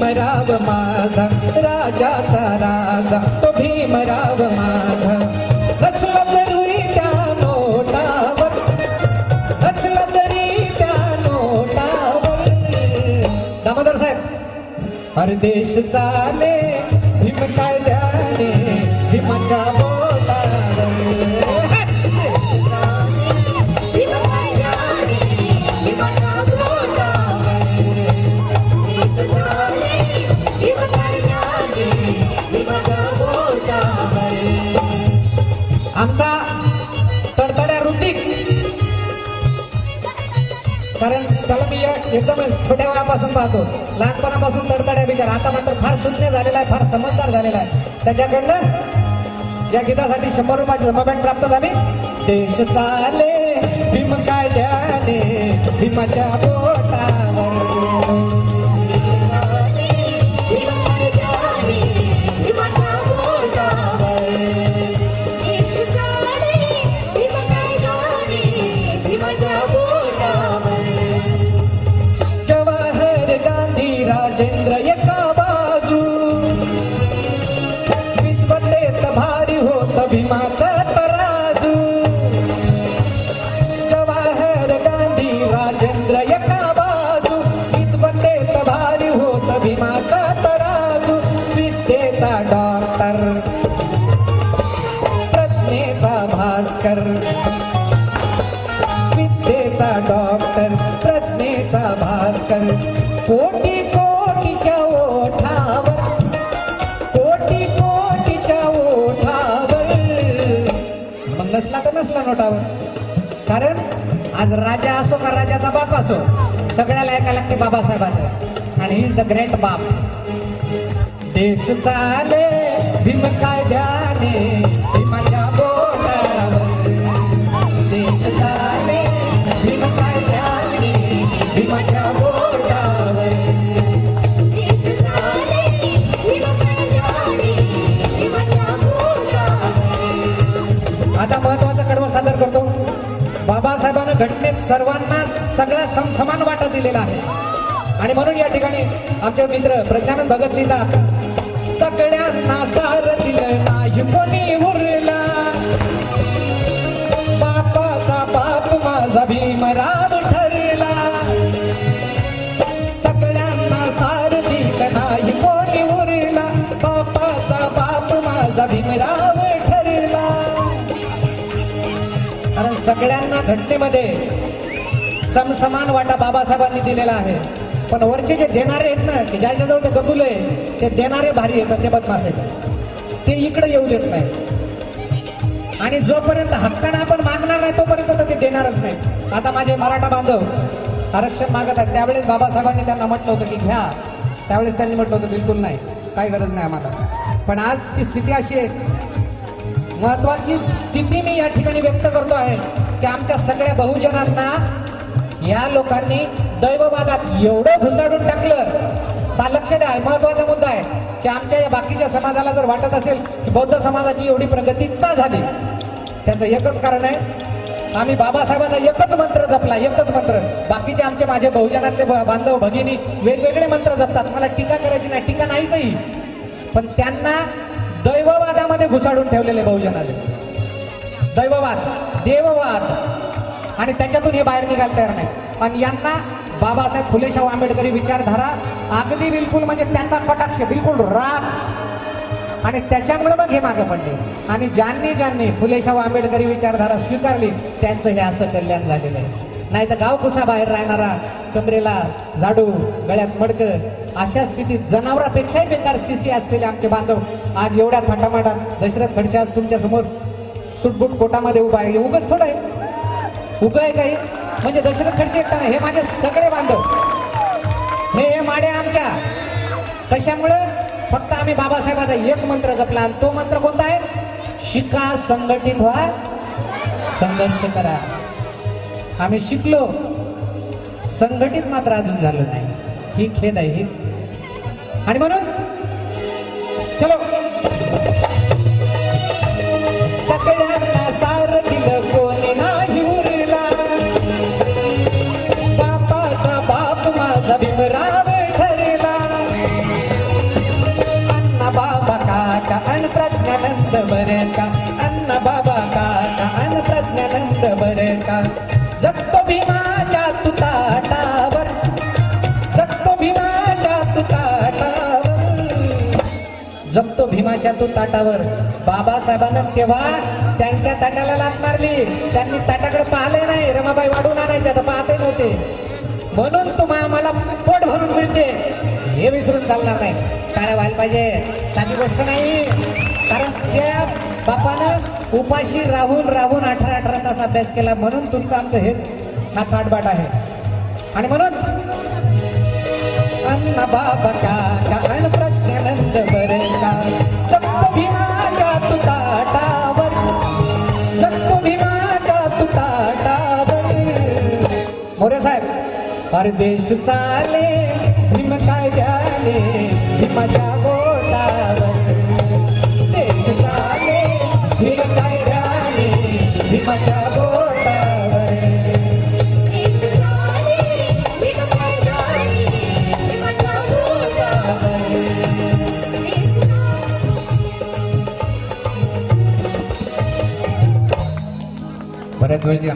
भीमराव माझा राजाचा राजा तो भीमराव माझा नसला तरी त्या नोटावर नसला तरी त्या नोटावर दामोदर साहेब हर देश चाले भीम कायद्याने भीमाच्या आमचा तडतड्या ऋतिक कारण त्याला मी एकदम छोट्या वयापासून पाहतो लहानपणापासून तडतड्या विचार आता मात्र फार शून्य झालेला आहे फार समजदार झालेला आहे त्याच्याकडनं या गीतासाठी 100 रुपयाची जमाबँड प्राप्त झाली देश चाले भीम कायद्याने भीमाच्या बोटावर राजेंद्र एका बाजू विद्वतेत भारी होत भीमाचा तराजू जवाहर गांधी राजेंद्र एका बाजू विद्वतेत भारी होत भीमाचा तराजू विद्येचा डॉक्टर प्रज्ञेचा भास्कर विद्येचा डॉक्टर प्रज्ञेचा भास्कर कोटी कोटीच्या ओठावर कोटी कोटीच्या ओठावर मग नसला तर नसला नोटावर कारण आज राजा असो का राजाचा बाप असो सगळ्याला ऐकायला लागते बाबासाहेबांचं आणि ही इज द ग्रेट बाप देश चाले भीम कायद्याने भीमाच्या बोटावर देश चाले भीम कायद्याने भीमाच्या आता महत्वाचा कडवा सादर करतो बाबासाहेबांना घटनेत सर्वांना सगळा समान वाटा दिलेला आहे आणि म्हणून या ठिकाणी आमचे मित्र प्रज्ञानंद भगत लिहितात सगळ्यांना सार दिलं नाही कोणी उरला बापाचा बाप माझा भीमराव ठरला सगळ्यांना सार दिलं नाही कोणी उरला बापाचा बाप माझा भीमराव कारण सगळ्यांना घटनेमध्ये समसमान वाटा बाबासाहेबांनी दिलेला आहे पण वरचे जे देणारे आहेत ना की ज्याच्याजवळ ते गबुल आहे ते देणारे भारी येतात ते बदमाश आहेत ते इकडे येऊ देत नाही आणि जोपर्यंत हक्कानं आपण मागणार नाही तोपर्यंत ते देणारच नाही आता माझे मराठा बांधव आरक्षण मागत आहेत त्यावेळेस बाबासाहेबांनी त्यांना म्हटलं होतं की घ्या त्यावेळेस त्यांनी म्हटलं होतं बिलकुल नाही काही गरज नाही आम्हाला पण आजची स्थिती अशी आहे महत्वाची स्थिती मी या ठिकाणी व्यक्त करतो आहे की आमच्या सगळ्या बहुजनांना या लोकांनी दैववादात एवढं घुसाडून टाकलं हा लक्ष द्या महत्वाचा मुद्दा आहे की आमच्या या बाकीच्या समाजाला जर वाटत असेल की बौद्ध समाजाची एवढी प्रगती का झाली त्याचं एकच कारण आहे आम्ही बाबासाहेबांचा एकच मंत्र जपला एकच मंत्र बाकीचे आमचे माझे बहुजनातले बांधव भगिनी वेगवेगळे मंत्र जपतात मला टीका करायची नाही टीका नाहीचही पण त्यांना दैववादामध्ये घुसाडून ठेवलेले बहुजनाले दैववाद देववाद आणि त्याच्यातून हे बाहेर निघायला तयार नाही पण यांना बाबासाहेब फुलेशाहू आंबेडकरी विचारधारा अगदी बिलकुल म्हणजे त्यांचा कटाक्ष बिलकुल राग आणि त्याच्यामुळे मग हे मागे पडले आणि ज्यांनी फुलेशाहू आंबेडकरी विचारधारा स्वीकारली त्यांचं हे असं कल्याण झालेलं आहे नाही तर गावकुसा बाहेर राहणारा कमरेला झाडू गळ्यात मडकं अशा स्थितीत जनावरापेक्षाही बेकार स्थिती असलेले आमचे बांधव आज एवढ्या थाटामाटात दशरथ खडसे आज तुमच्या समोर सुटबुट कोटामध्ये उभा आहे उगच थोडं आहे उग आहे काही म्हणजे दशरथ खडसे एकटा नाही हे माझे सगळे बांधव हे माड्या आमच्या कशामुळे फक्त आम्ही बाबासाहेबांचा एक मंत्र जपला आणि तो मंत्र कोणता आहे शिका संघटित व्हा संघर्ष करा आम्ही शिकलो संघटित मात्र अजून झालो नाही ही खेद आहे ही आणि म्हणून चलो सगळ्यांना सार दिलं कोणी नाही उरला बापाचा बाप माझा भीमराव ठरला प्रज्ञानंद बरे का अण्णा बाबा काका अन प्रज्ञानंद बरे का जगतो भीमाच्या तुताटावर जगतो भीमाच्या तुताटावर जगतो भीमाच्या तुताटावर बाबासाहेबांना तेव्हा त्यांच्या ताटाला लाथ मारली त्यांनी ताटाकडे पाहिले नाही रमाबाई वाढून आणायच्या तर पाहते नव्हते म्हणून तुम्हाला मला पोट भरून मिळते हे विसरून चालणार नाही टाळ्या व्हायला पाहिजे साधी गोष्ट नाही कारण त्या बापानं उपाशी राहून राहून 18 तास अभ्यास केला म्हणून तुमचं आमचं हे हा थाटबाट आहे आणि म्हणून अण्णा बाबा काका अन प्रज्ञानंद बरे का जगतो भीमाच्या तुताटावर जगतो भीमाच्या तुताटावर मोरे साहेब अरे देश चाले भीम कायद्याने भीमाच्या गोटावर देश चाले भीम कायद्याने भीमाच्या गोटावर देश चाले भीम कायद्याने भीमाच्या गोटावर बऱ्याच वेळची